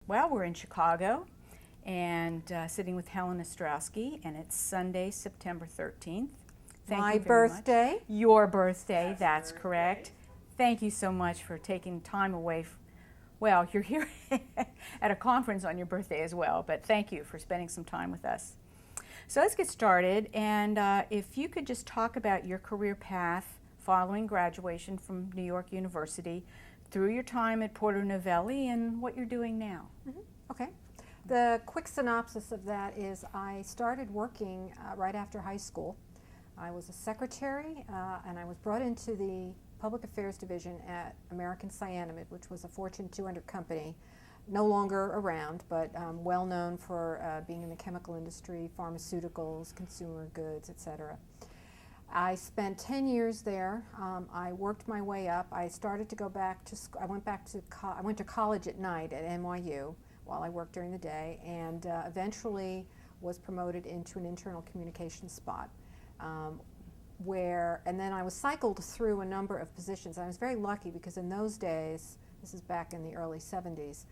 Well, we're in Chicago and sitting with Helen Ostrowski, and it's Sunday, September 13th. Thank My you very birthday. much. Your birthday, that's correct. Thank you so much for taking time away. Well, you're here at a conference on your birthday as well, but thank you for spending some time with us. So let's get started, and if you could just talk about your career path following graduation from New York University, through your time at Porter Novelli and what you're doing now. Okay. The quick synopsis of that is I started working right after high school. I was a secretary and I was brought into the Public Affairs Division at American Cyanamid, which was a Fortune 200 company, no longer around, but well known for being in the chemical industry, pharmaceuticals, consumer goods, etc. I spent 10 years there. I worked my way up. I started to go back to I went to college at night at NYU while I worked during the day, and eventually was promoted into an internal communications spot. And then I was cycled through a number of positions. I was very lucky because in those days, this is back in the early 70s,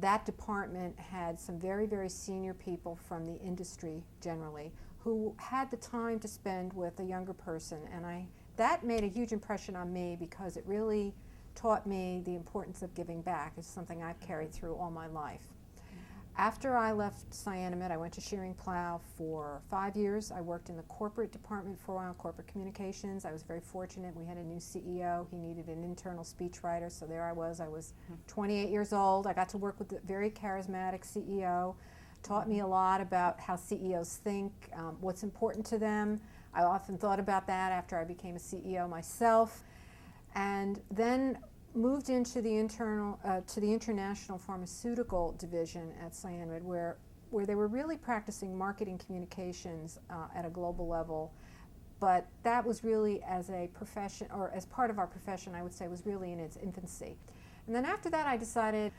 that department had some very, very senior people from the industry generally who had the time to spend with a younger person, and that made a huge impression on me because it really taught me the importance of giving back. It's something I've carried through all my life. After I left Cyanamid, I went to Shearing Plow for 5 years. I worked in the corporate department for a while, corporate communications. I was very fortunate. We had a new CEO. He needed an internal speechwriter, so there I was. I was 28 years old. I got to work with a very charismatic CEO. Taught me a lot about how CEOs think, what's important to them. I often thought about that after I became a CEO myself. And then moved into the international pharmaceutical division at Cyanamid, where they were really practicing marketing communications at a global level. But that was really as a profession, or as part of our profession, I would say, was really in its infancy. And then after that, I decided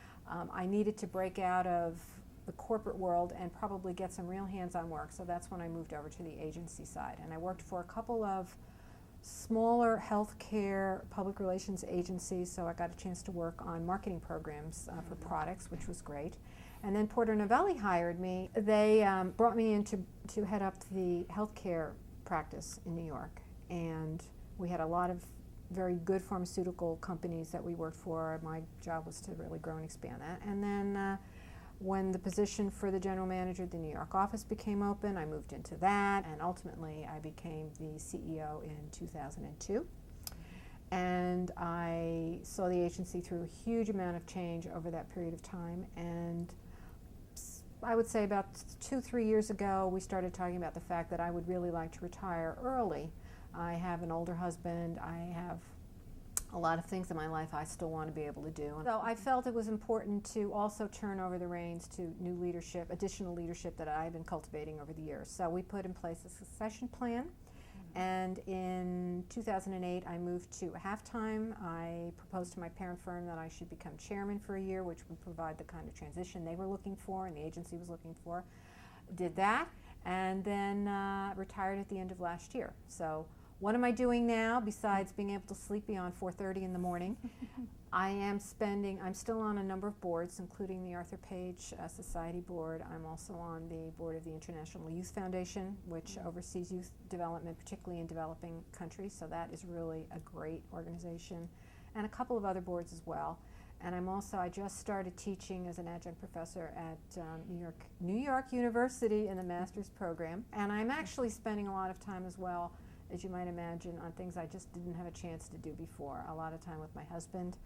I needed to break out of the corporate world and probably get some real hands-on work. So that's when I moved over to the agency side. And I worked for a couple of smaller healthcare public relations agencies, so I got a chance to work on marketing programs for products, which was great. And then Porter Novelli hired me. They brought me in to head up the healthcare practice in New York. And we had a lot of very good pharmaceutical companies that we worked for. My job was to really grow and expand that. And then when the position for the general manager of the New York office became open, I moved into that, and ultimately I became the CEO in 2002. And I saw the agency through a huge amount of change over that period of time, and I would say about 2-3 years ago, we started talking about the fact that I would really like to retire early. I have an older husband. I have a lot of things in my life I still want to be able to do. And so I felt it was important to also turn over the reins to new leadership, additional leadership that I've been cultivating over the years. So we put in place a succession plan, and in 2008 I moved to half-time. I proposed to my parent firm that I should become chairman for a year, which would provide the kind of transition they were looking for and the agency was looking for. Did that, and then retired at the end of last year. So what am I doing now besides being able to sleep beyond 4:30 in the morning? I'm still on a number of boards, including the Arthur Page Society board. I'm also on the board of the International Youth Foundation, which oversees youth development, particularly in developing countries. So that is really a great organization. And a couple of other boards as well. And I just started teaching as an adjunct professor at New York University in the master's program. And I'm actually spending a lot of time as well, as you might imagine, on things I just didn't have a chance to do before. A lot of time with my husband,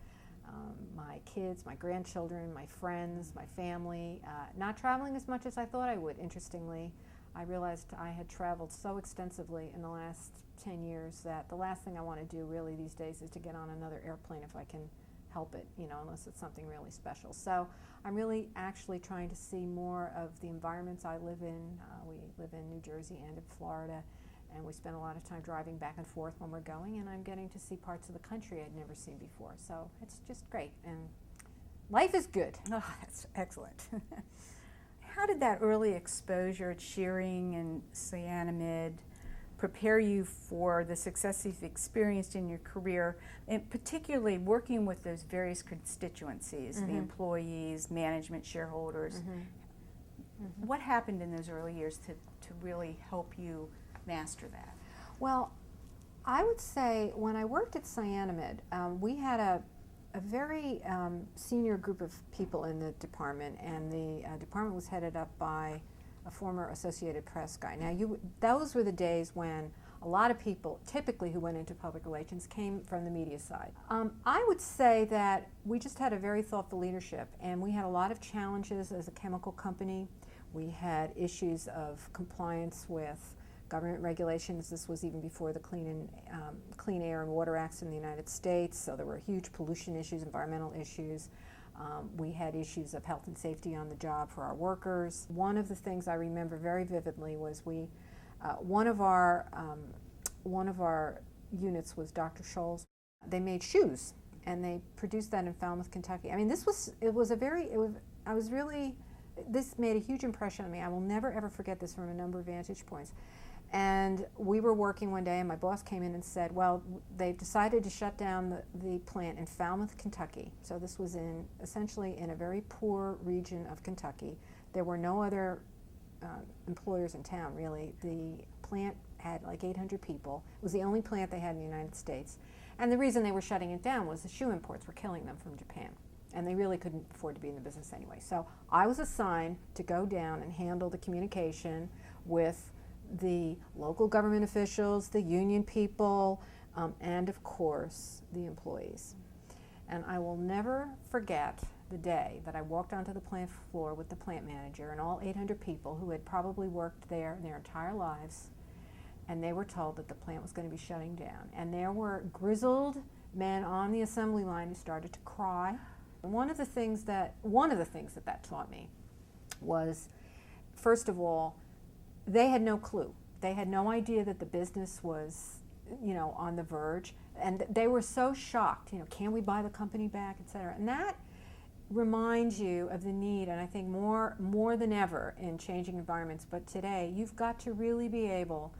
my kids, my grandchildren, my friends, my family. Not traveling as much as I thought I would, interestingly. I realized I had traveled so extensively in the last 10 years that the last thing I want to do really these days is to get on another airplane if I can help it, unless it's something really special. So I'm really actually trying to see more of the environments I live in. We live in New Jersey and in Florida, and we spend a lot of time driving back and forth when we're going, and I'm getting to see parts of the country I'd never seen before. So it's just great, and life is good. Oh, that's excellent. How did that early exposure at Shearing and Cyanamid prepare you for the success you've experienced in your career, and particularly working with those various constituencies, the employees, management, shareholders. What happened in those early years to really help you master that? Well, I would say when I worked at Cyanamid, we had a very senior group of people in the department, and the department was headed up by a former Associated Press guy. Now, those were the days when a lot of people, typically who went into public relations, came from the media side. I would say that we just had a very thoughtful leadership, and we had a lot of challenges as a chemical company. We had issues of compliance with government regulations. This was even before the Clean Air and Water Acts in the United States, so there were huge pollution issues, environmental issues. We had issues of health and safety on the job for our workers. One of the things I remember very vividly was one of our units was Dr. Scholl's. They made shoes, and they produced that in Falmouth, Kentucky. I mean, this made a huge impression on me. I will never ever forget this from a number of vantage points. And we were working one day, and my boss came in and said, well, they've decided to shut down the plant in Falmouth, Kentucky. So this was essentially in a very poor region of Kentucky. There were no other employers in town, really. The plant had like 800 people. It was the only plant they had in the United States. And the reason they were shutting it down was the shoe imports were killing them from Japan. And they really couldn't afford to be in the business anyway. So I was assigned to go down and handle the communication with the local government officials, the union people, and of course the employees. And I will never forget the day that I walked onto the plant floor with the plant manager and all 800 people who had probably worked there their entire lives, and they were told that the plant was going to be shutting down. And there were grizzled men on the assembly line who started to cry. And one of the things that taught me was, first of all, they had no clue. They had no idea that the business was, on the verge. And they were so shocked, can we buy the company back, et cetera. And that reminds you of the need, and I think more than ever in changing environments, but today, you've got to really be able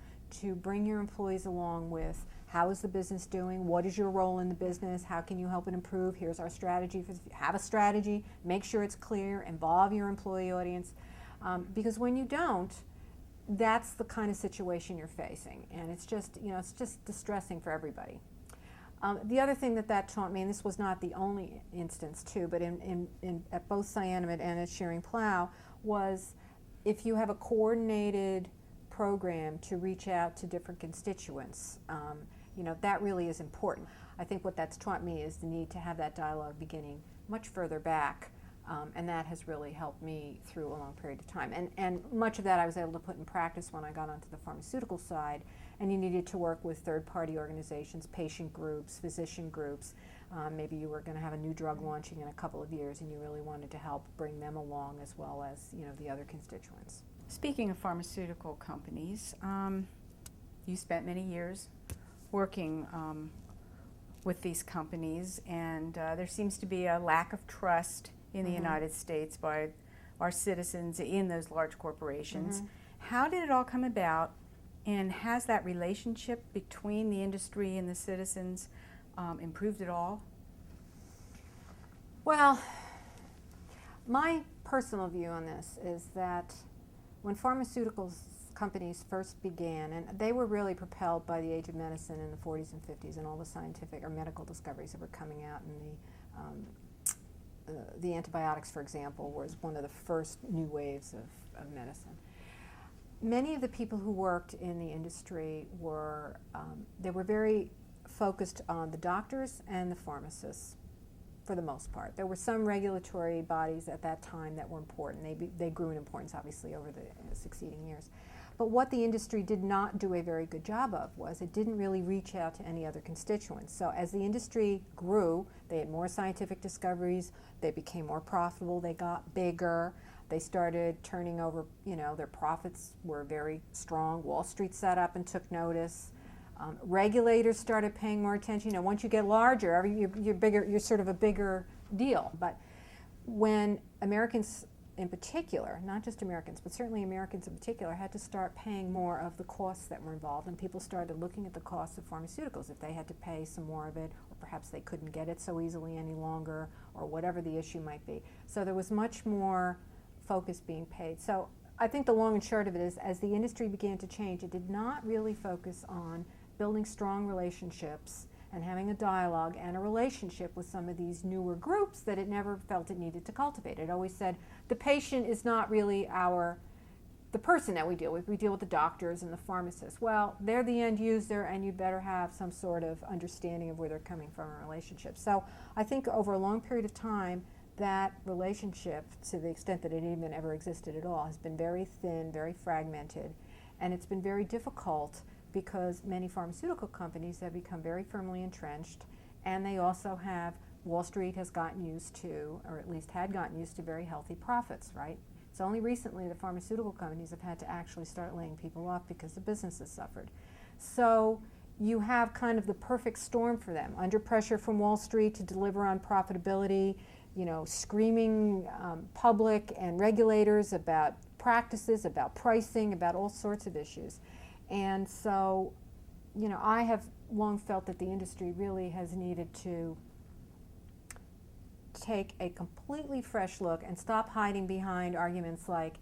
to bring your employees along with how is the business doing, what is your role in the business, how can you help it improve, here's our strategy. Have a strategy, make sure it's clear, involve your employee audience. Because when you don't, that's the kind of situation you're facing, and it's just distressing for everybody. The other thing that taught me, and this was not the only instance too, but at both Cyanamid and at Shearing Plow, was if you have a coordinated program to reach out to different constituents, that really is important. I think what that's taught me is the need to have that dialogue beginning much further back. And that has really helped me through a long period of time. And much of that I was able to put in practice when I got onto the pharmaceutical side, and you needed to work with third-party organizations, patient groups, physician groups. Maybe you were going to have a new drug launching in a couple of years, and you really wanted to help bring them along as well as the other constituents. Speaking of pharmaceutical companies, you spent many years working with these companies, and there seems to be a lack of trust in the United States by our citizens in those large corporations. How did it all come about, and has that relationship between the industry and the citizens improved at all? Well, my personal view on this is that when pharmaceutical companies first began, and they were really propelled by the age of medicine in the 40s and 50s and all the scientific or medical discoveries that were coming out in the antibiotics, for example, was one of the first new waves of medicine. Many of the people who worked in the industry were very focused on the doctors and the pharmacists for the most part. There were some regulatory bodies at that time that were important. They grew in importance, obviously, over the succeeding years. But what the industry did not do a very good job of was it didn't really reach out to any other constituents. So as the industry grew, they had more scientific discoveries, they became more profitable, they got bigger, they started turning over, their profits were very strong. Wall Street sat up and took notice. Regulators started paying more attention. Once you get larger, you're bigger, you're sort of a bigger deal. But when Americans in particular, not just Americans, but certainly Americans in particular, had to start paying more of the costs that were involved, and people started looking at the cost of pharmaceuticals, if they had to pay some more of it, or perhaps they couldn't get it so easily any longer, or whatever the issue might be. So there was much more focus being paid. So I think the long and short of it is, as the industry began to change, it did not really focus on building strong relationships and having a dialogue and a relationship with some of these newer groups that it never felt it needed to cultivate. It always said, the patient is not really the person that we deal with. We deal with the doctors and the pharmacists. Well, they're the end user, and you better have some sort of understanding of where they're coming from in relationship. So I think over a long period of time, that relationship, to the extent that it even ever existed at all, has been very thin, very fragmented, and it's been very difficult because many pharmaceutical companies have become very firmly entrenched, and they also have, Wall Street has gotten used to, or at least had gotten used to, very healthy profits, right? It's only recently the pharmaceutical companies have had to actually start laying people off because the business has suffered. So you have kind of the perfect storm for them, under pressure from Wall Street to deliver on profitability, screaming public and regulators about practices, about pricing, about all sorts of issues. And so, I have long felt that the industry really has needed to take a completely fresh look and stop hiding behind arguments like,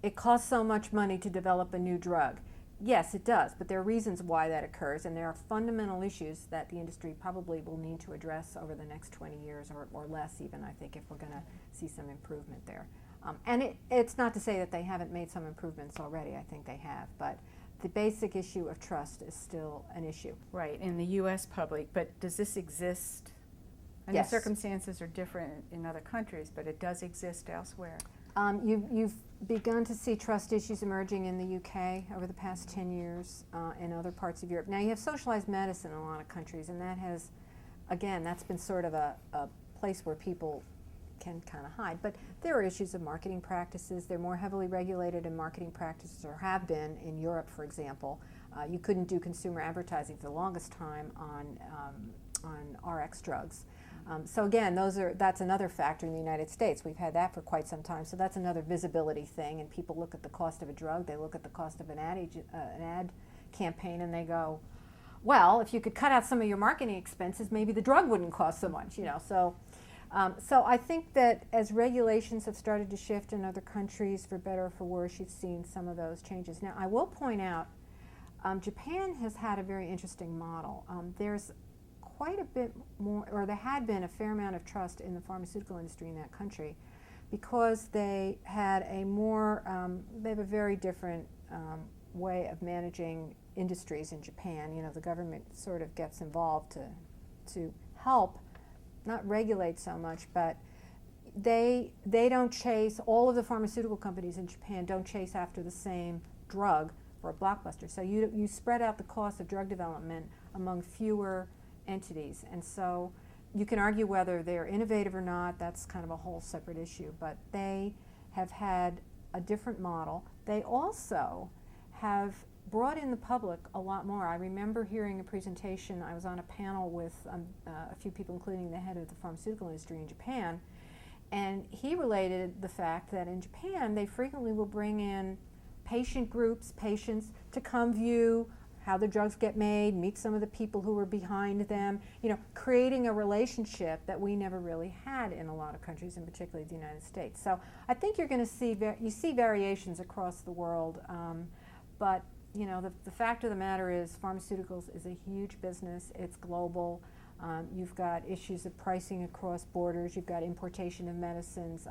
it costs so much money to develop a new drug. Yes, it does, but there are reasons why that occurs, and there are fundamental issues that the industry probably will need to address over the next 20 years or less even, I think, if we're going to see some improvement there. And it's not to say that they haven't made some improvements already. I think they have, but the basic issue of trust is still an issue. Right, in the U.S. public, but does this exist? And Yes. the circumstances are different in other countries, but it does exist elsewhere. You've begun to see trust issues emerging in the UK over the past 10 years, in other parts of Europe. Now you have socialized medicine in a lot of countries, and that has, again, that's been sort of a place where people can kind of hide. But there are issues of marketing practices. They're more heavily regulated in marketing practices, or have been in Europe, for example. You couldn't do consumer advertising for the longest time on RX drugs. So again, that's another factor in the United States. We've had that for quite some time. So that's another visibility thing. And people look at the cost of a drug, they look at the cost of an ad campaign, and they go, well, if you could cut out some of your marketing expenses, maybe the drug wouldn't cost so much, So I think that as regulations have started to shift in other countries, for better or for worse, you've seen some of those changes. Now, I will point out, Japan has had a very interesting model. There's quite a bit more, or there had been a fair amount of trust in the pharmaceutical industry in that country, because they had they have a very different way of managing industries in Japan. The government sort of gets involved to help, not regulate so much, but they don't chase, all of the pharmaceutical companies in Japan don't chase after the same drug for a blockbuster. So you spread out the cost of drug development among fewer entities. And so you can argue whether they're innovative or not. That's kind of a whole separate issue. But they have had a different model. They also have brought in the public a lot more. I remember hearing a presentation. I was on a panel with a few people, including the head of the pharmaceutical industry in Japan, and he related the fact that in Japan they frequently will bring in patient groups, patients, to come view how the drugs get made, meet some of the people who are behind them, creating a relationship that we never really had in a lot of countries, and particularly the United States. So I think you're going to see, you see variations across the world, but the fact of the matter is pharmaceuticals is a huge business. It's global. You've got issues of pricing across borders. You've got importation of medicines.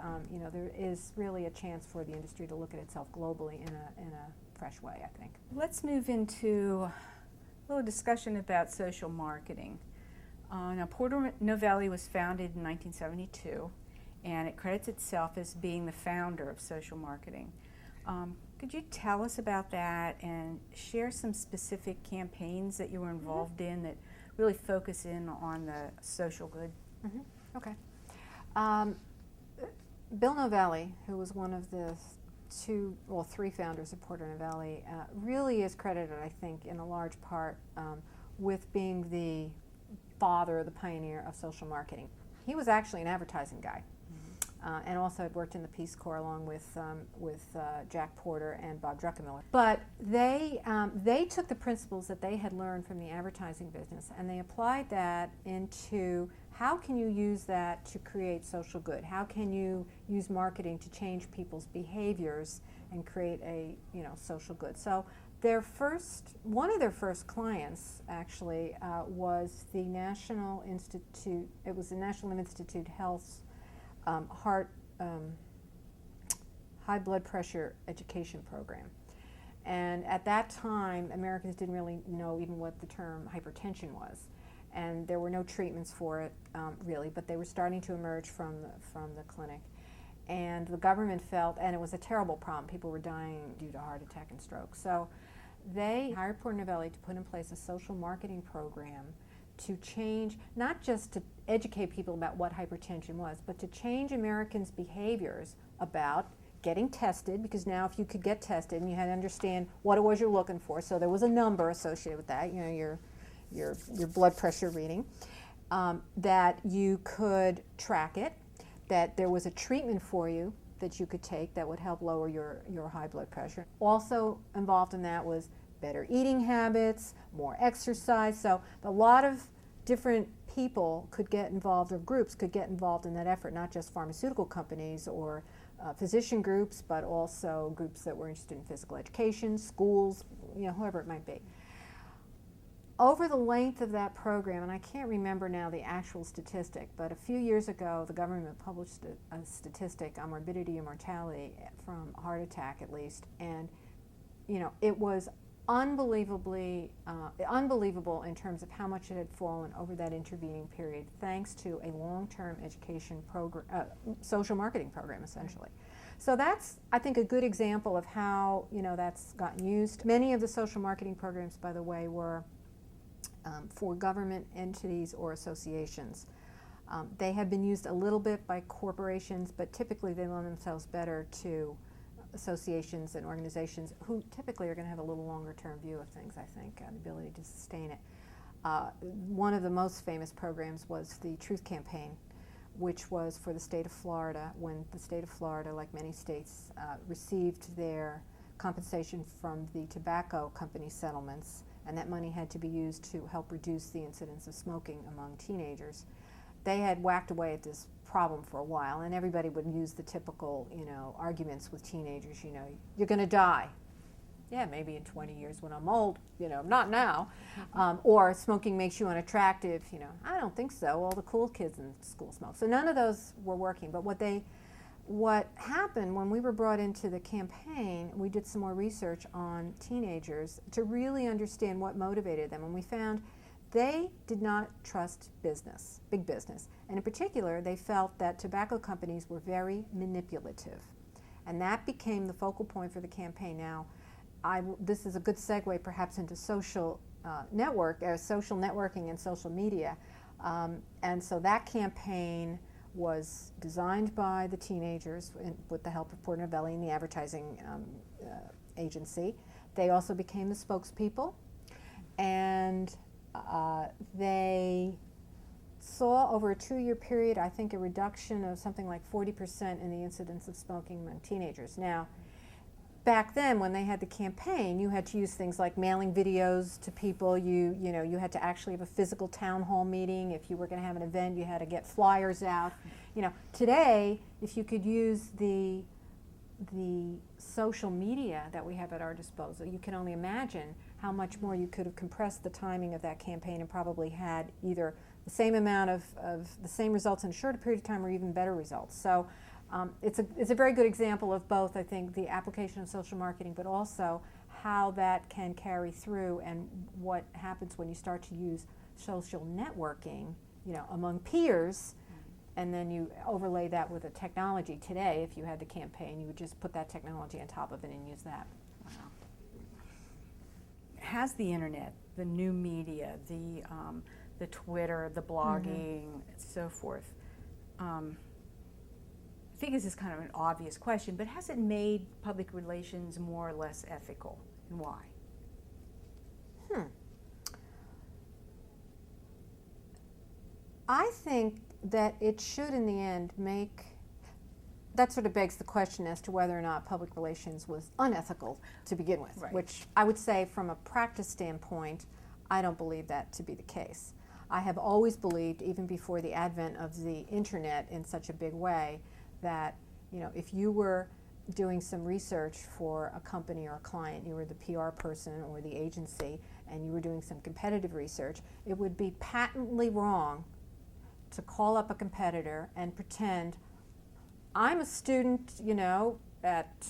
There is really a chance for the industry to look at itself globally in a fresh way, I think. Let's move into a little discussion about social marketing. Now, Porter Novelli was founded in 1972, and it credits itself as being the founder of social marketing. Could you tell us about that and share some specific campaigns that you were involved in that really focus in on the social good? Okay. Bill Novelli, who was one of the three founders of Porter Novelli, really is credited, I think, in a large part with being the father, the pioneer of social marketing. He was actually an advertising guy. and also had worked in the Peace Corps along with Jack Porter and Bob Druckenmiller. But they took the principles that they had learned from the advertising business and they applied that into how can you use that to create social good? How can you use marketing to change people's behaviors and create a social good? So one of their first clients actually was the National Institute. It was the National Institute Health's high blood pressure education program. And at that time, Americans didn't really know even what the term hypertension was. And there were no treatments for it, really, but they were starting to emerge from the clinic. And the government felt, and it was a terrible problem, people were dying due to heart attack and stroke. So they hired Porter Novelli to put in place a social marketing program to change, not just to educate people about what hypertension was, but to change Americans' behaviors about getting tested, because now if you could get tested and you had to understand what it was you're looking for, so there was a number associated with that, your blood pressure reading, that you could track it, that there was a treatment for you that you could take that would help lower your high blood pressure. Also involved in that was better eating habits, more exercise. So a lot of different people could get involved, or groups could get involved in that effort, not just pharmaceutical companies or physician groups, but also groups that were interested in physical education, schools, whoever it might be. Over the length of that program, and I can't remember now the actual statistic, but a few years ago the government published a statistic on morbidity and mortality from heart attack at least, and it was unbelievable in terms of how much it had fallen over that intervening period, thanks to a long-term education program, social marketing program essentially. So that's, I think, a good example of how that's gotten used. Many of the social marketing programs, by the way, were for government entities or associations. They have been used a little bit by corporations, but typically they lend themselves better to associations and organizations who typically are going to have a little longer term view of things, I think, and the ability to sustain it. One of the most famous programs was the Truth Campaign, which was for the state of Florida, when the state of Florida, like many states, received their compensation from the tobacco company settlements, and that money had to be used to help reduce the incidence of smoking among teenagers. They had whacked away at this problem for a while, and everybody would use the typical, arguments with teenagers, you're going to die. Yeah, maybe in 20 years when I'm old, not now. Or smoking makes you unattractive, I don't think so. All the cool kids in school smoke. So none of those were working, but what happened when we were brought into the campaign, we did some more research on teenagers to really understand what motivated them, and we found they did not trust business, big business. And in particular, they felt that tobacco companies were very manipulative. And that became the focal point for the campaign. Now, this is a good segue perhaps into social networking and social media. And so that campaign was designed by the teenagers with the help of Porter Novelli and the advertising agency. They also became the spokespeople, and they saw over a 2-year period, I think, a reduction of something like 40% in the incidence of smoking among teenagers. Now, back then, when they had the campaign, you had to use things like mailing videos to people. You had to actually have a physical town hall meeting. If you were going to have an event, you had to get flyers out. Today, if you could use the social media that we have at our disposal, you can only imagine how much more you could have compressed the timing of that campaign and probably had either the same amount of the same results in a shorter period of time or even better results. So it's a very good example of both, I think, the application of social marketing, but also how that can carry through and what happens when you start to use social networking, among peers, and then you overlay that with a technology. Today, if you had the campaign, you would just put that technology on top of it and use that. Wow. Has the internet, the new media, the Twitter, the blogging, so forth, I think this is kind of an obvious question, but has it made public relations more or less ethical, and why? I think that it should, in the end, make that sort of begs the question as to whether or not public relations was unethical to begin with, Right. which I would say from a practice standpoint, I don't believe that to be the case. I have always believed, even before the advent of the internet in such a big way, that if you were doing some research for a company or a client, you were the PR person or the agency, and you were doing some competitive research, it would be patently wrong to call up a competitor and pretend, I'm a student, at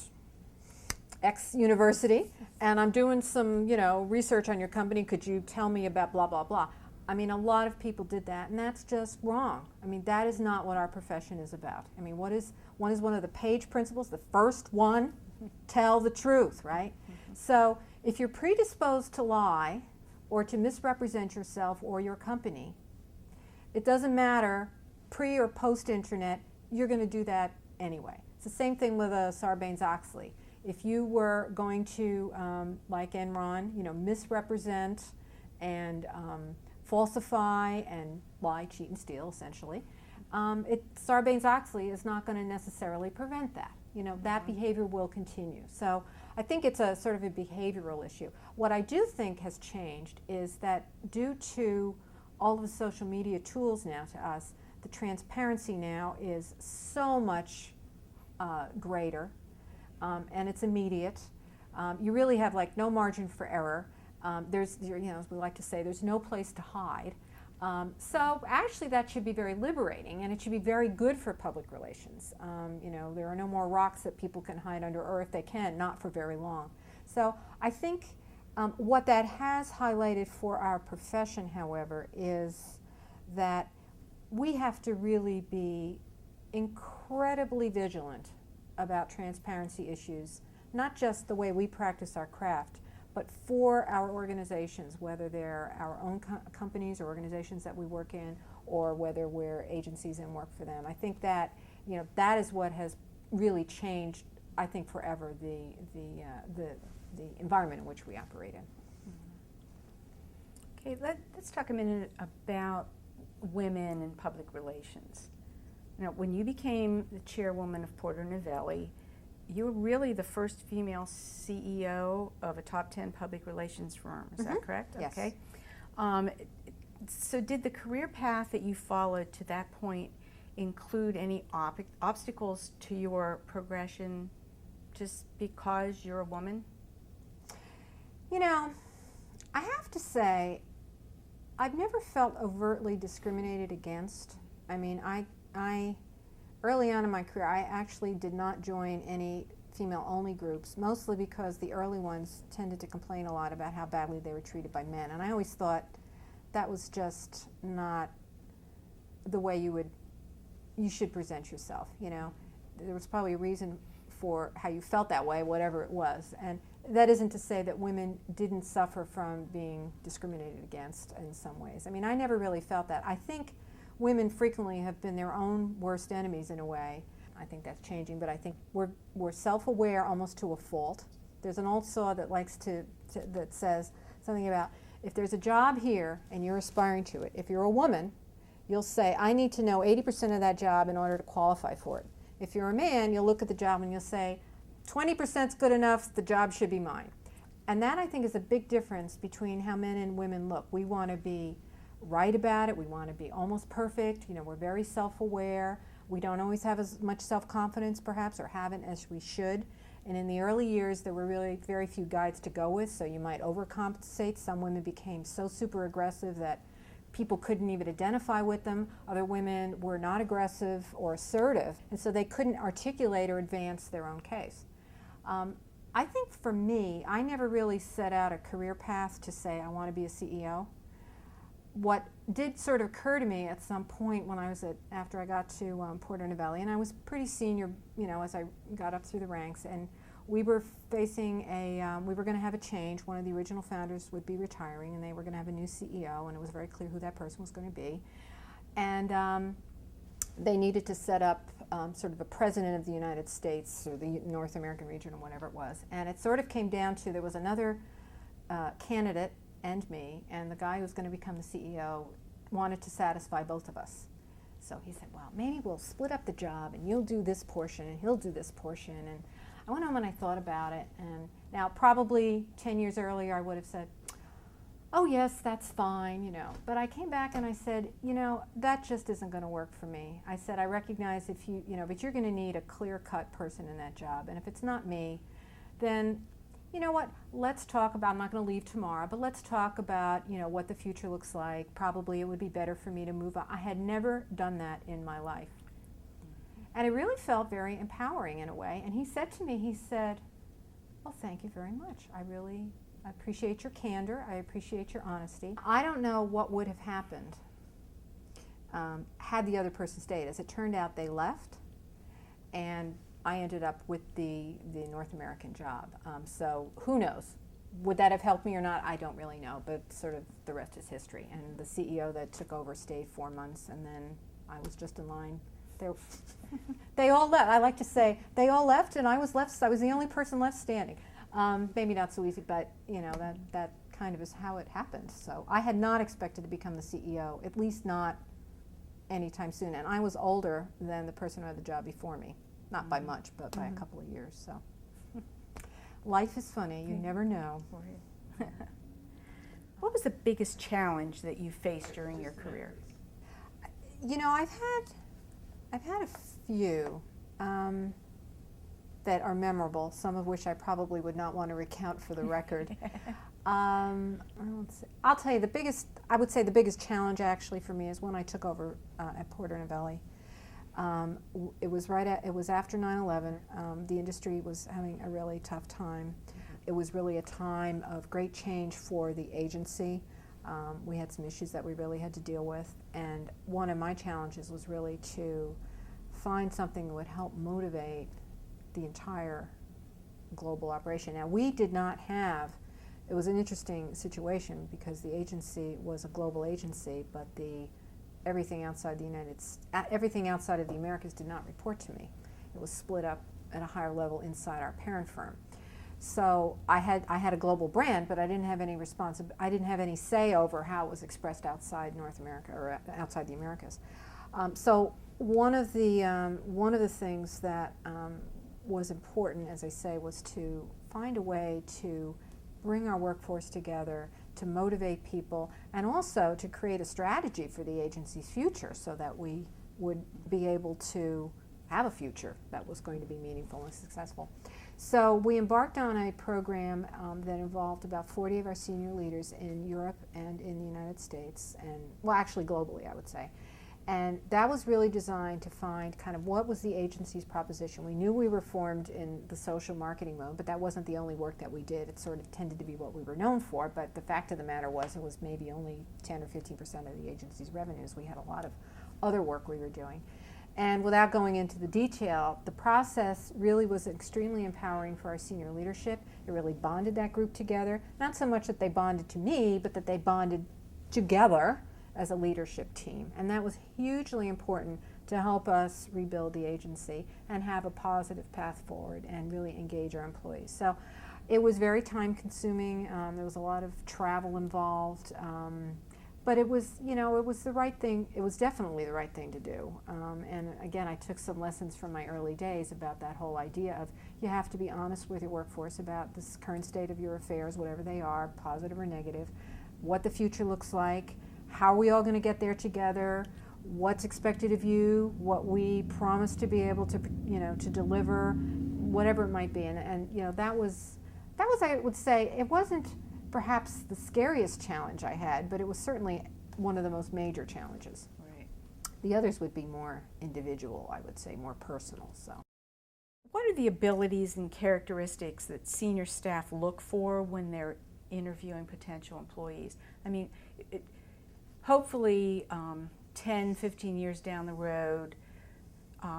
X university, and I'm doing some, research on your company. Could you tell me about blah, blah, blah? I mean, a lot of people did that, and that's just wrong. I mean, that is not what our profession is about. I mean, one of the Page principles, the first one, tell the truth, right? Mm-hmm. So if you're predisposed to lie or to misrepresent yourself or your company, it doesn't matter, pre or post-internet, you're going to do that anyway. It's the same thing with Sarbanes-Oxley. If you were going to, like Enron, misrepresent and falsify and lie, cheat, and steal, essentially, Sarbanes-Oxley is not going to necessarily prevent that. That behavior will continue. So I think it's a sort of a behavioral issue. What I do think has changed is that due to all of the social media tools now to us, the transparency now is so much greater, and it's immediate. You really have no margin for error. There's, as we like to say, there's no place to hide. So actually that should be very liberating, and it should be very good for public relations. There are no more rocks that people can hide under, or if they can, not for very long. So I think what that has highlighted for our profession, however, is that we have to really be incredibly vigilant about transparency issues, not just the way we practice our craft, but for our organizations, whether they're our own companies or organizations that we work in, or whether we're agencies and work for them. I think that that is what has really changed, I think, forever the environment in which we operate in. Okay, let's talk a minute about women in public relations. When you became the chairwoman of Porter Novelli, you were really the first female CEO of a top 10 public relations firm. Is that correct? Yes. Okay. So did the career path that you followed to that point include any obstacles to your progression just because you're a woman? I have to say, I've never felt overtly discriminated against. I mean, I early on in my career, I actually did not join any female-only groups, mostly because the early ones tended to complain a lot about how badly they were treated by men. And I always thought that was just not the way you should present yourself. There was probably a reason for how you felt that way, whatever it was. And that isn't to say that women didn't suffer from being discriminated against in some ways. I mean, I never really felt that. I think women frequently have been their own worst enemies in a way. I think that's changing, but I think we're self-aware almost to a fault. There's an old saw that that says something about, if there's a job here and you're aspiring to it, if you're a woman, you'll say, I need to know 80% of that job in order to qualify for it. If you're a man, you'll look at the job and you'll say, 20% is good enough, the job should be mine. And that, I think, is a big difference between how men and women look. We want to be right about it. We want to be almost perfect. We're very self-aware. We don't always have as much self-confidence, perhaps, or haven't as we should. And in the early years, there were really very few guides to go with, so you might overcompensate. Some women became so super aggressive that people couldn't even identify with them. Other women were not aggressive or assertive, and so they couldn't articulate or advance their own case. I think for me, I never really set out a career path to say I want to be a CEO. What did sort of occur to me at some point when after I got to Porter Novelli, and I was pretty senior, as I got up through the ranks, and we were facing we were going to have a change. One of the original founders would be retiring, and they were going to have a new CEO, and it was very clear who that person was going to be. And they needed to set up sort of a president of the United States, or the North American region, or whatever it was. And it sort of came down to, there was another candidate and me, and the guy who was going to become the CEO wanted to satisfy both of us. So he said, well, maybe we'll split up the job and you'll do this portion and he'll do this portion. And I went home and I thought about it. And now probably 10 years earlier I would have said, oh yes, that's fine, you know. But I came back and I said, you know, that just isn't going to work for me. I said, I recognize if you, you know, but you're going to need a clear-cut person in that job. And if it's not me, then, you know what, let's talk about, I'm not going to leave tomorrow, but let's talk about, you know, what the future looks like. Probably it would be better for me to move on. I had never done that in my life. And it really felt very empowering in a way. And he said to me, he said, well, thank you very much. I appreciate your candor. I appreciate your honesty. I don't know what would have happened had the other person stayed. As it turned out, they left, and I ended up with the North American job. So who knows? Would that have helped me or not? I don't really know, but sort of the rest is history. And the CEO that took over stayed 4 months, and then I was just in line. They all left. I like to say they all left, and I was left. So I was the only person left standing. Maybe not so easy, but you know, that kind of is how it happened. So I had not expected to become the CEO, at least not anytime soon. And I was older than the person who had the job before me. Not by much, but by a couple of years. So life is funny. You never know. What was the biggest challenge that you faced during your career? You know, I've had a few that are memorable, some of which I probably would not want to recount for the record. I'll tell you I would say the biggest challenge actually for me is when I took over at Porter Novelli. It was after 9/11. The industry was having a really tough time. It was really a time of great change for the agency. We had some issues that we really had to deal with, and one of my challenges was really to find something that would help motivate the entire global operation. Now, we did not have, it was an interesting situation because the agency was a global agency, but everything outside of the Americas did not report to me. It was split up at a higher level inside our parent firm. So I had a global brand, but I didn't have any say over how it was expressed outside North America or outside the Americas. So one of the things that was important, as I say, was to find a way to bring our workforce together, to motivate people, and also to create a strategy for the agency's future so that we would be able to have a future that was going to be meaningful and successful. So we embarked on a program that involved about 40 of our senior leaders in Europe and in the United States, and well, actually globally, I would say. And that was really designed to find kind of what was the agency's proposition. We knew we were formed in the social marketing mode, but that wasn't the only work that we did. It sort of tended to be what we were known for, but the fact of the matter was it was maybe only 10 or 15% of the agency's revenues. We had a lot of other work we were doing. And without going into the detail, the process really was extremely empowering for our senior leadership. It really bonded that group together. Not so much that they bonded to me, but that they bonded together as a leadership team. And that was hugely important to help us rebuild the agency and have a positive path forward and really engage our employees. So it was very time consuming. There was a lot of travel involved. But it was, you know, it was the right thing. It was definitely the right thing to do. And again, I took some lessons from my early days about that whole idea of you have to be honest with your workforce about this current state of your affairs, whatever they are, positive or negative, what the future looks like, how are we all going to get there together, what's expected of you, what we promise to be able to, you know, to deliver, whatever it might be. And you know, that was, I would say, it wasn't perhaps the scariest challenge I had, but it was certainly one of the most major challenges. Right. The others would be more individual, I would say, more personal. So, what are the abilities and characteristics that senior staff look for when they're interviewing potential employees? I mean, hopefully 10, 15 years down the road,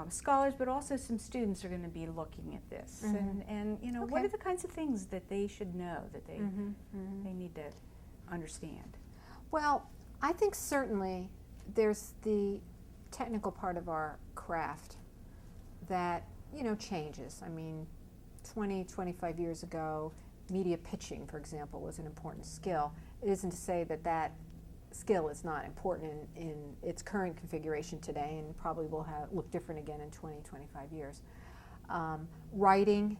scholars, but also some students are going to be looking at this. Mm-hmm. And you know, Okay. what are the kinds of things that they should know, that they need to understand? well, I think certainly there's the technical part of our craft that, you know, changes. I mean, 20, 25 years ago, media pitching, for example, was an important skill. It isn't to say that skill is not important in its current configuration today, and probably will look different again in 20, 25 years. Writing,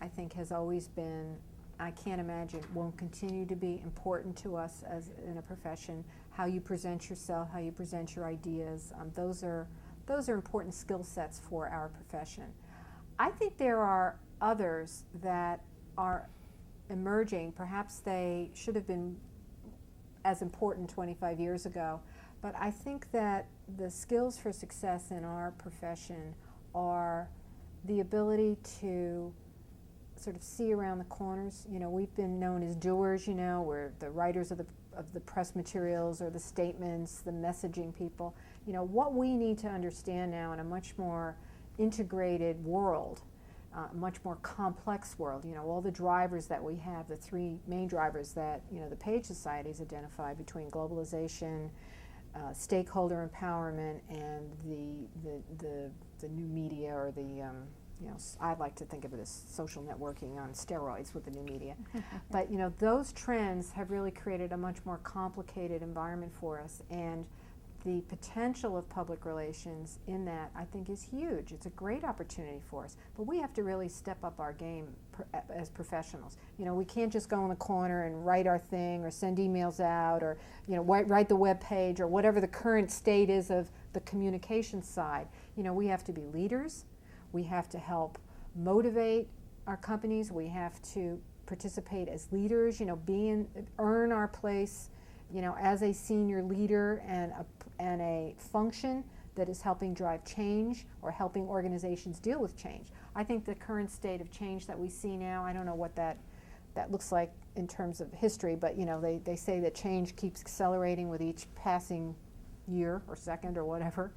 I think, has always been, I can't imagine, won't continue to be important to us as in a profession. How you present yourself, how you present your ideas, those are important skill sets for our profession. I think there are others that are emerging. Perhaps they should have been as important 25 years ago, but I think that the skills for success in our profession are the ability to sort of see around the corners. You know, we've been known as doers, you know, we're the writers of the press materials or the statements, the messaging people. You know, what we need to understand now in a much more integrated world, much more complex world, you know, all the drivers that we have, the three main drivers that, you know, the Page Society has identified between globalization, stakeholder empowerment, and the new media, or the, you know, I'd like to think of it as social networking on steroids with the new media. But, you know, those trends have really created a much more complicated environment for us, and the potential of public relations in that, I think, is huge. It's a great opportunity for us, but we have to really step up our game as professionals. You know, we can't just go in the corner and write our thing or send emails out, or, you know, write the web page, or whatever the current state is of the communication side. You know, we have to be leaders. We have to help motivate our companies. We have to participate as leaders, you know, earn our place, you know, as a senior leader and a function that is helping drive change or helping organizations deal with change. I think the current state of change that we see now, I don't know what that looks like in terms of history, but, you know, they say that change keeps accelerating with each passing year or second or whatever.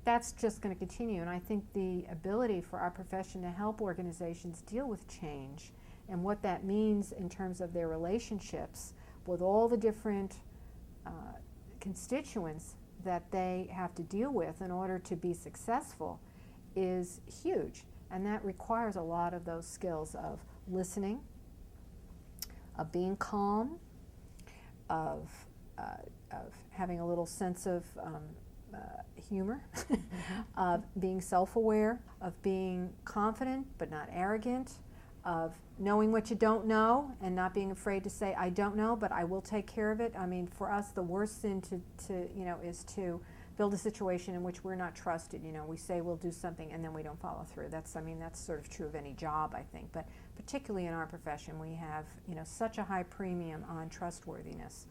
That's just going to continue, and I think the ability for our profession to help organizations deal with change and what that means in terms of their relationships with all the different constituents that they have to deal with in order to be successful is huge. And that requires a lot of those skills of listening, of being calm, of having a little sense of humor, of being self-aware, of being confident but not arrogant, of knowing what you don't know and not being afraid to say, I don't know, but I will take care of it. I mean, for us, the worst thing to you know, is to build a situation in which we're not trusted. You know, we say we'll do something and then we don't follow through. That's sort of true of any job, I think. But particularly in our profession, we have, you know, such a high premium on trustworthiness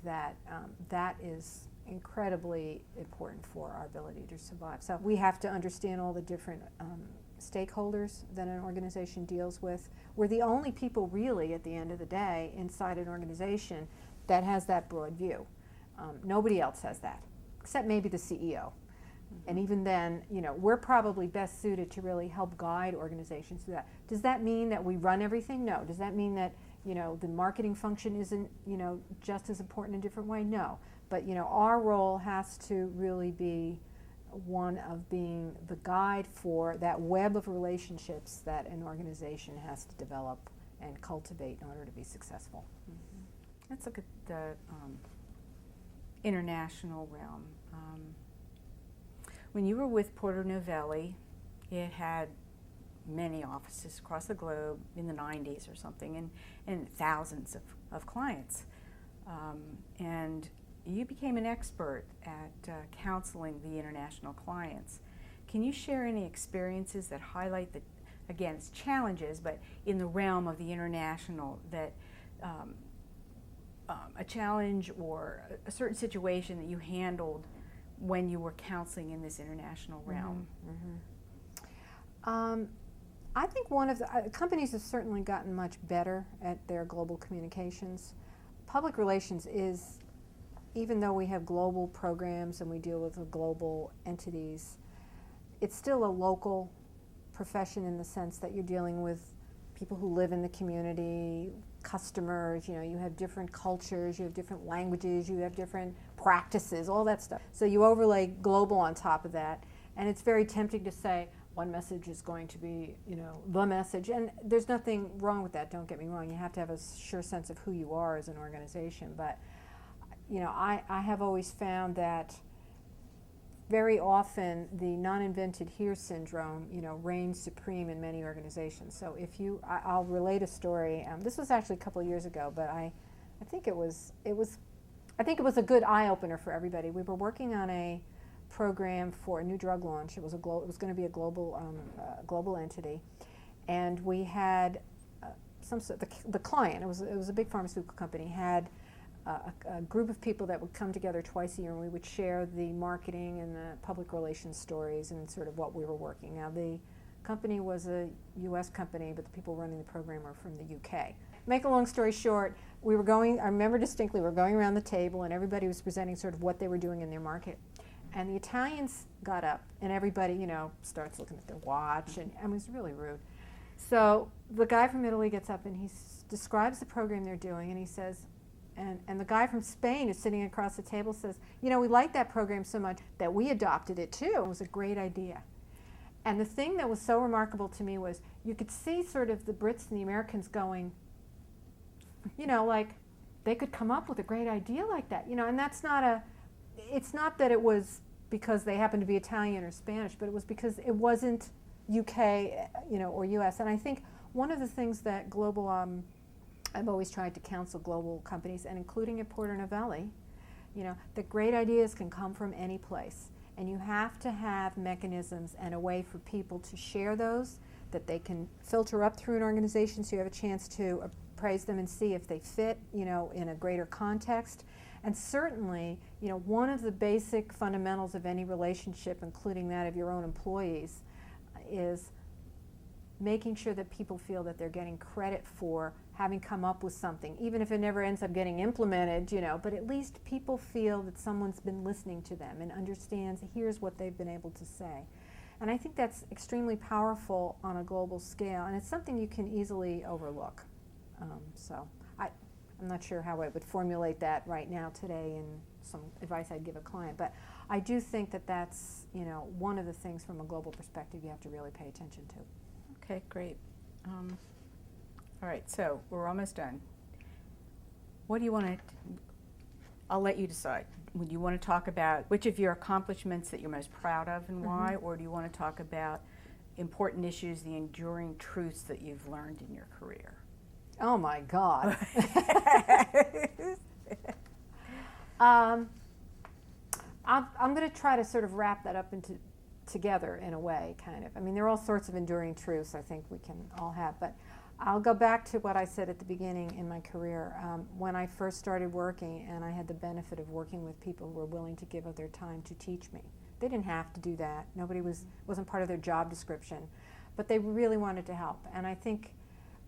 that is incredibly important for our ability to survive. So we have to understand all the different stakeholders that an organization deals with. We're the only people really at the end of the day inside an organization that has that broad view. Nobody else has that, except maybe the CEO. And even then, you know, we're probably best suited to really help guide organizations through that. Does that mean that we run everything? No. Does that mean that, you know, the marketing function isn't, you know, just as important in a different way? No. But, you know, our role has to really be one of being the guide for that web of relationships that an organization has to develop and cultivate in order to be successful. Mm-hmm. Let's look at the international realm. When you were with Porter Novelli, it had many offices across the globe in the 90s or something, and thousands of clients. And you became an expert at counseling the international clients. Can you share any experiences that highlight the, again, it's challenges, but in the realm of the international, that a challenge or a certain situation that you handled when you were counseling in this international realm? Mm-hmm. Mm-hmm. I think one of the companies have certainly gotten much better at their global communications. Public relations is, even though we have global programs and we deal with global entities, it's still a local profession in the sense that you're dealing with people who live in the community, customers, you know, you have different cultures, you have different languages, you have different practices, all that stuff. So you overlay global on top of that, and it's very tempting to say one message is going to be, you know, the message, and there's nothing wrong with that, don't get me wrong. You have to have a sure sense of who you are as an organization, but I have always found that very often the non-invented here syndrome, reigns supreme in many organizations. So I'll relate a story. This was actually a couple of years ago, but I think it was a good eye-opener for everybody. We were working on a program for a new drug launch. It was going to be a global entity, and we had the client. It was a big pharmaceutical company, had a group of people that would come together twice a year, and we would share the marketing and the public relations stories and sort of what we were working. Now, the company was a U.S. company, but the people running the program were from the U.K. Make a long story short, I remember distinctly, we were going around the table, and everybody was presenting sort of what they were doing in their market. And the Italians got up, and everybody, starts looking at their watch, and it was really rude. So the guy from Italy gets up, and he describes the program they're doing, and he says, and the guy from Spain is sitting across the table, says, we like that program so much that we adopted it too. It was a great idea. And the thing that was so remarkable to me was you could see sort of the Brits and the Americans going, like they could come up with a great idea like that, and that's it's not that it was because they happened to be Italian or Spanish, but it was because it wasn't UK, or US. And I think one of the things that I've always tried to counsel global companies, and including at Porter Novelli, that great ideas can come from any place. And you have to have mechanisms and a way for people to share those, that they can filter up through an organization so you have a chance to appraise them and see if they fit, in a greater context. And certainly, one of the basic fundamentals of any relationship, including that of your own employees, is making sure that people feel that they're getting credit for having come up with something, even if it never ends up getting implemented, but at least people feel that someone's been listening to them and understands here's what they've been able to say. And I think that's extremely powerful on a global scale, and it's something you can easily overlook. So I'm not sure how I would formulate that right now today in some advice I'd give a client, but I do think that that's one of the things from a global perspective you have to really pay attention to. Okay, great. All right, so we're almost done. What do you want to, I'll let you decide. Would you want to talk about which of your accomplishments that you're most proud of and why, or do you want to talk about important issues, the enduring truths that you've learned in your career? Oh my God. I'm going to try to sort of wrap that up together in a way, kind of. I mean, there are all sorts of enduring truths I think we can all have, but I'll go back to what I said at the beginning in my career. When I first started working, and I had the benefit of working with people who were willing to give of their time to teach me. They didn't have to do that. Wasn't part of their job description, but they really wanted to help. And I think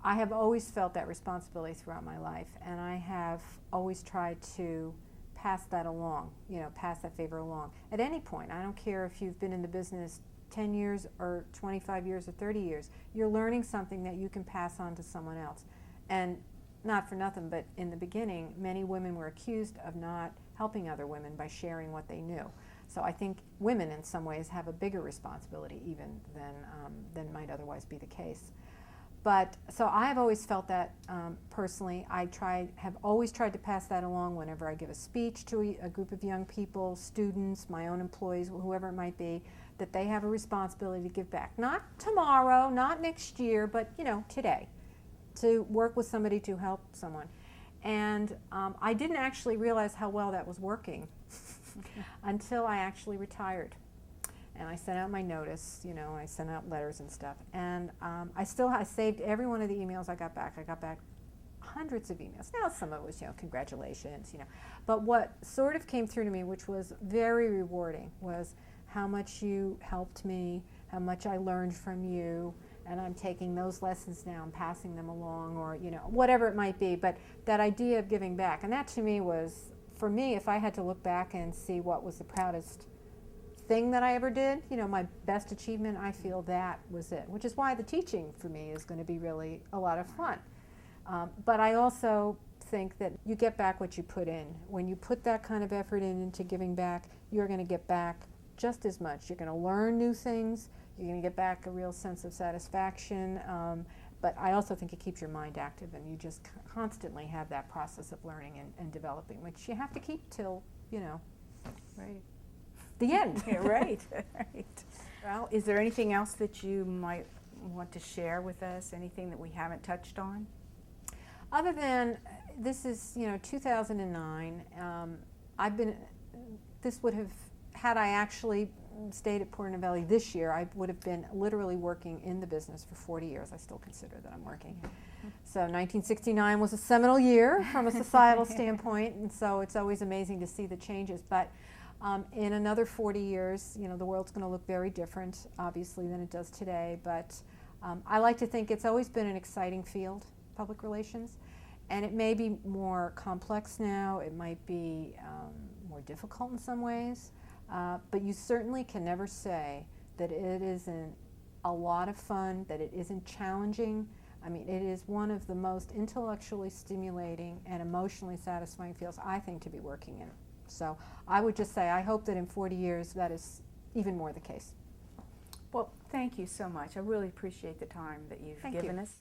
I have always felt that responsibility throughout my life, and I have always tried to pass that along, pass that favor along. At any point, I don't care if you've been in the business 10 years or 25 years or 30 years, you're learning something that you can pass on to someone else. And not for nothing, but in the beginning, many women were accused of not helping other women by sharing what they knew. So I think women in some ways have a bigger responsibility even than might otherwise be the case. But so I've always felt that personally. Have always tried to pass that along whenever I give a speech to a group of young people, students, my own employees, whoever it might be, that they have a responsibility to give back. Not tomorrow, not next year, but today, to work with somebody to help someone. And I didn't actually realize how well that was working until I actually retired. And I sent out my notice, I sent out letters and stuff. And I saved every one of the emails I got back. I got back hundreds of emails. Now some of it was, congratulations, But what sort of came through to me, which was very rewarding, was how much you helped me, how much I learned from you, and I'm taking those lessons now and passing them along, or, whatever it might be. But that idea of giving back, and that to me was, for me, if I had to look back and see what was the proudest thing that I ever did, my best achievement, I feel that was it, which is why the teaching for me is going to be really a lot of fun. But I also think that you get back what you put in. When you put that kind of effort into giving back, you're going to get back just as much. You're going to learn new things. You're going to get back a real sense of satisfaction. But I also think it keeps your mind active, and you just constantly have that process of learning and developing, which you have to keep till, Right. the end. Yeah, right. Right. Well, is there anything else that you might want to share with us? Anything that we haven't touched on? Other than, this is, 2009, this would have, had I actually stayed at Porter Novelli this year, I would have been literally working in the business for 40 years. I still consider that I'm working. So 1969 was a seminal year from a societal standpoint, and so it's always amazing to see the changes. But in another 40 years, the world's going to look very different, obviously, than it does today. But I like to think it's always been an exciting field, public relations. And it may be more complex now. It might be more difficult in some ways. But you certainly can never say that it isn't a lot of fun, that it isn't challenging. I mean, it is one of the most intellectually stimulating and emotionally satisfying fields, I think, to be working in. So I would just say I hope that in 40 years that is even more the case. Well, thank you so much. I really appreciate the time that you've Thank given you. us.